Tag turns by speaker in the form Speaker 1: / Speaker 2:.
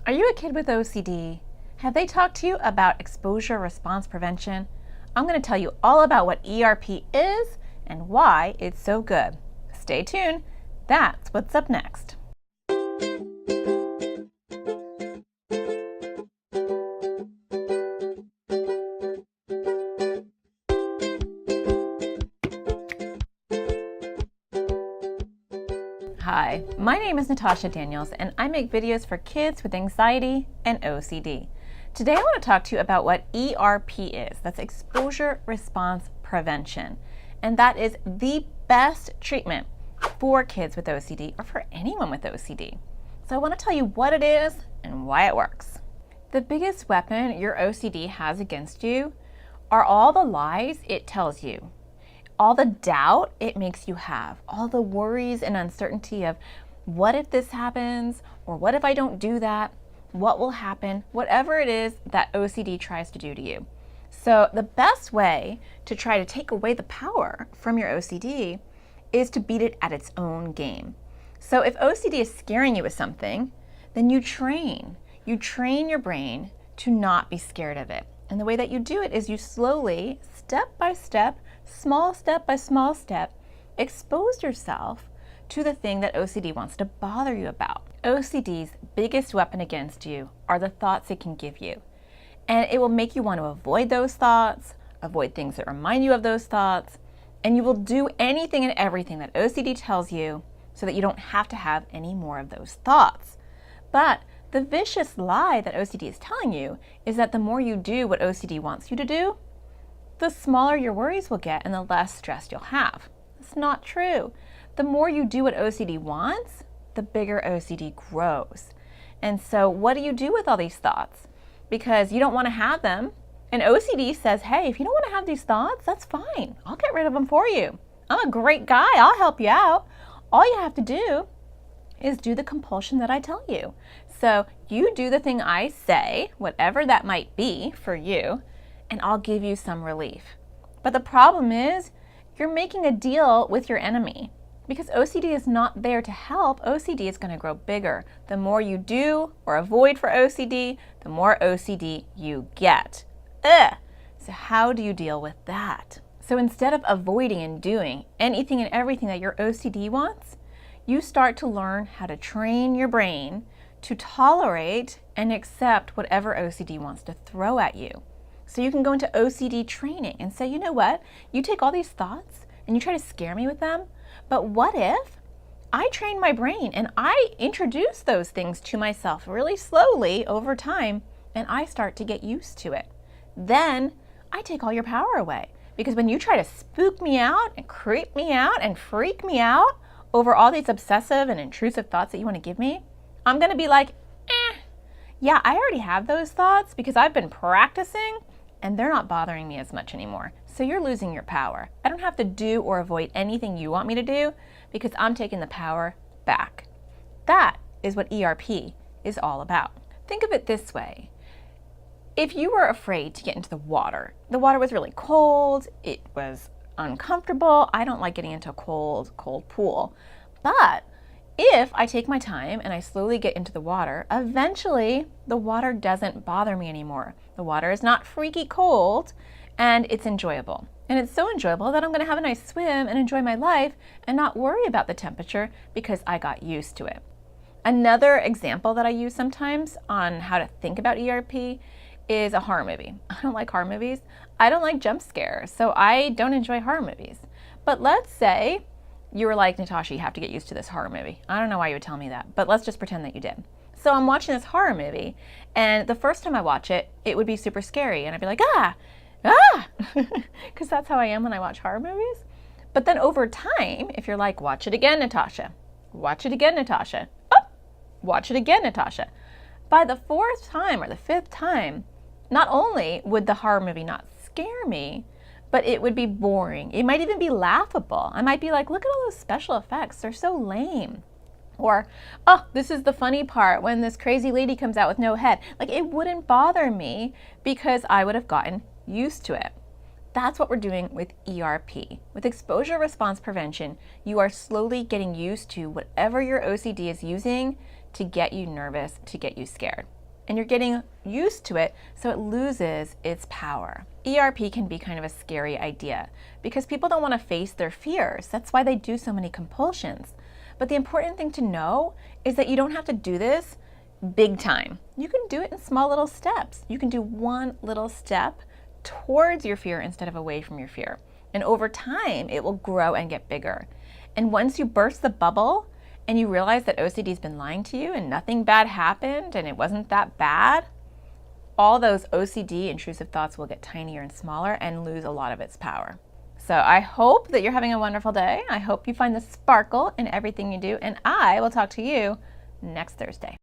Speaker 1: Are you a kid with OCD? Have they talked to you about exposure response prevention? I'm going to tell you all about what ERP is and why it's so good. Stay tuned. That's what's up next. Hi, my name is Natasha Daniels and I make videos for kids with anxiety and OCD. Today I want to talk to you about what ERP is. That's exposure response prevention. And that is the best treatment for kids with OCD or for anyone with OCD. So I want to tell you what it is and why it works. The biggest weapon your OCD has against you are all the lies it tells you. All the doubt it makes you have, all the worries and uncertainty of what if this happens, or what if I don't do that, what will happen, whatever it is that OCD tries to do to you. So the best way to try to take away the power from your OCD is to beat it at its own game. So if OCD is scaring you with something, then you train your brain to not be scared of it. And the way that you do it is you slowly, step by step by small step, expose yourself to the thing that OCD wants to bother you about. OCD's biggest weapon against you are the thoughts it can give you. And it will make you want to avoid those thoughts, avoid things that remind you of those thoughts, and you will do anything and everything that OCD tells you so that you don't have to have any more of those thoughts. But the vicious lie that OCD is telling you is that the more you do what OCD wants you to do, the smaller your worries will get and the less stress you'll have. It's not true. The more you do what OCD wants, the bigger OCD grows. And so what do you do with all these thoughts? Because you don't want to have them. And OCD says, hey, if you don't want to have these thoughts, that's fine. I'll get rid of them for you. I'm a great guy. I'll help you out. All you have to do is do the compulsion that I tell you. So you do the thing I say, whatever that might be for you, and I'll give you some relief. But the problem is you're making a deal with your enemy because OCD is not there to help. OCD is going to grow bigger. The more you do or avoid for OCD, the more OCD you get. So how do you deal with that? So instead of avoiding and doing anything and everything that your OCD wants, you start to learn how to train your brain to tolerate and accept whatever OCD wants to throw at you. So you can go into OCD training and say, you know what, you take all these thoughts and you try to scare me with them, but what if I train my brain and I introduce those things to myself really slowly over time and I start to get used to it. Then I take all your power away, because when you try to spook me out and creep me out and freak me out over all these obsessive and intrusive thoughts that you want to give me, I'm going to be like, yeah, I already have those thoughts because I've been practicing and they're not bothering me as much anymore. So you're losing your power. I don't have to do or avoid anything you want me to do because I'm taking the power back. That is what ERP is all about. Think of it this way. If you were afraid to get into the water was really cold, it was uncomfortable. I don't like getting into a cold pool. But if I take my time and I slowly get into the water, eventually the water doesn't bother me anymore. The water is not freaky cold and it's enjoyable. And it's so enjoyable that I'm going to have a nice swim and enjoy my life and not worry about the temperature because I got used to it. Another example that I use sometimes on how to think about ERP is a horror movie. I don't like horror movies. I don't like jump scares, so I don't enjoy horror movies. But let's say you were like, Natasha, you have to get used to this horror movie. I don't know why you would tell me that, but let's just pretend that you did. So I'm watching this horror movie, and the first time I watch it, it would be super scary, and I'd be like, because that's how I am when I watch horror movies. But then over time, if you're like, watch it again, Natasha. Watch it again, Natasha. Oh, watch it again, Natasha. By the fourth time or the fifth time, not only would the horror movie not scare me, but it would be boring. It might even be laughable. I might be like, look at all those special effects. They're so lame. Or, oh, this is the funny part when this crazy lady comes out with no head. Like, it wouldn't bother me because I would have gotten used to it. That's what we're doing with ERP. With exposure response prevention, you are slowly getting used to whatever your OCD is using to get you nervous, to get you scared. and you're getting used to it, so it loses its power. ERP can be kind of a scary idea because people don't want to face their fears. That's why they do so many compulsions. But the important thing to know is that you don't have to do this big time. You can do it in small little steps. You can do one little step towards your fear instead of away from your fear. And over time, it will grow and get bigger. And once you burst the bubble and you realize that OCD's been lying to you and nothing bad happened and it wasn't that bad, all those OCD intrusive thoughts will get tinier and smaller and lose a lot of its power. So I hope that you're having a wonderful day. I hope you find the sparkle in everything you do, and I will talk to you next Thursday.